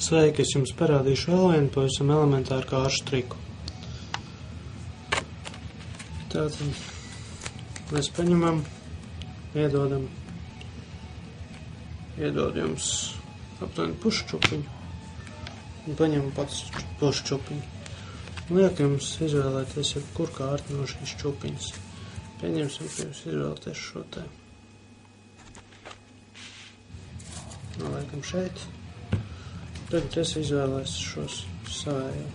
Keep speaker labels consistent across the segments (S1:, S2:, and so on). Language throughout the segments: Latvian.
S1: Sveiki, es jums parādīšu vēl vienu pavisam elementāru kāršu triku. Tātad mēs paņemam, iedod jums aptuveni pušķupiņu un paņemam pats pušķupiņu. Liek jums izvēlēties jebkur kārtu no šīs čupiņas. Pieņemsim, ka jūs izvēlaties šo te. Noliekam šeit. Tagad es izvēlēs šos savējo.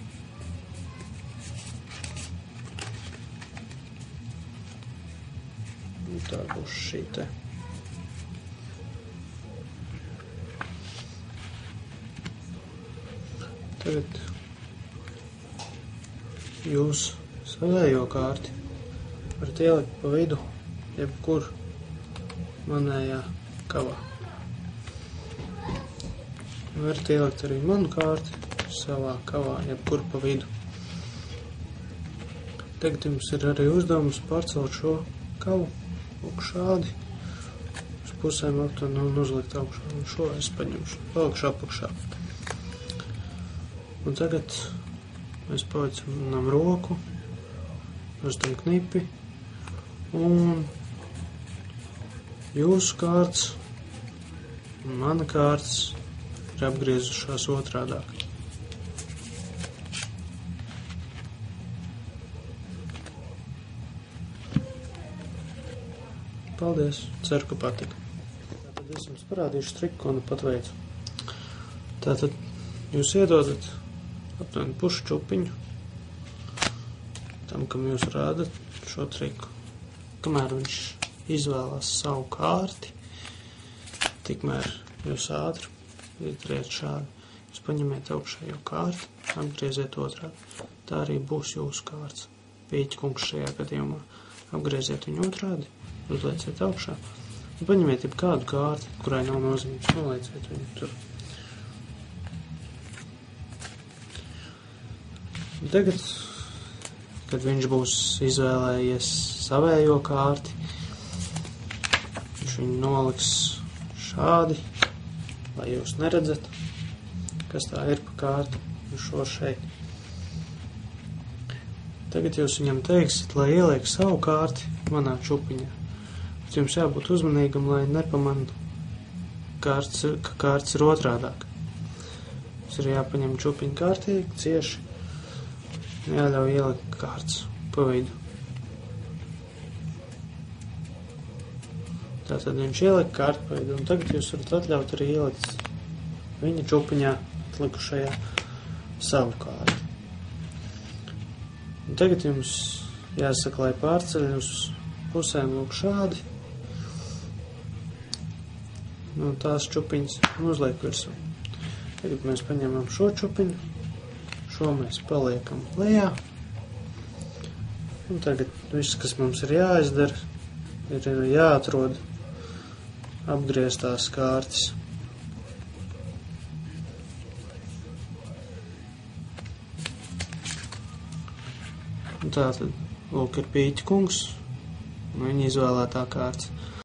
S1: Un tā būs šī te. Tagad jūs savējo kārti varat ielikt pa vidu jebkur manējā kavā. Varat ielikt arī manu kārti savā kavā, jebkur pa vidu. Tagad jums ir arī uzdevums pārcelt šo kavu šādi uz pusēm aptuveni un uzlikt augšā. Un šo es paņemšu, palikšu apakšā. Un tagad mēs paveicam roku, nostam knipi un jūsu kārts un mana kārts ir apgriezušās otrādāk. Paldies, ceru, ka patika. Tātad es jums parādīšu triku, ko nu pat veicu. Tātad jūs iedodat aptuveni pušķupiņu tam, kam jūs rādat šo triku. Kamēr viņš izvēlās savu kārti, tikmēr jūs ātri izdariet šādi. Jūs paņemiet augšējo kārti, apgrieziet otrādi. Tā arī būs jūsu kārts. Pīķkungs šajā gadījumā. Apgrieziet viņu otrādi, uzlieciet augšā. Un paņemiet jebkādu kārti, kurai nav nozīmes. Nolieciet viņu tur. Un tagad, kad viņš būs izvēlējies savējo kārti, viņš viņu noliks šādi, lai jūs neredzat, kas tā ir pa kārtu, un šo šeit. Tagad jūs viņam teiksiet, lai ieliek savu kārti manā čupiņā. Bet jums jābūt uzmanīgam, lai nepamanā, ka kārts ir otrādāk. Jums ir jāpaņem čupiņu kārtīgi, cieši, jāļauj ielikt kārts pa vidu. Tātad viņš ielika kārtu pa vidu, un tagad jūs varat atļaut arī ielikt viņa čupiņā atlikušajā savu kārtu. Un tagad jums jāsaka, lai pārceļ uz pusēm lūk šādi. No tās čupiņas uzliek virsū. Tagad mēs paņemam šo čupiņu, šo mēs paliekam lejā. Un tagad viss, kas mums ir jāizdara, ir jāatrod apgrieztās kārtas. Un tātad, lūk, ir Pīķkungs un viņa izvēlētā kārta.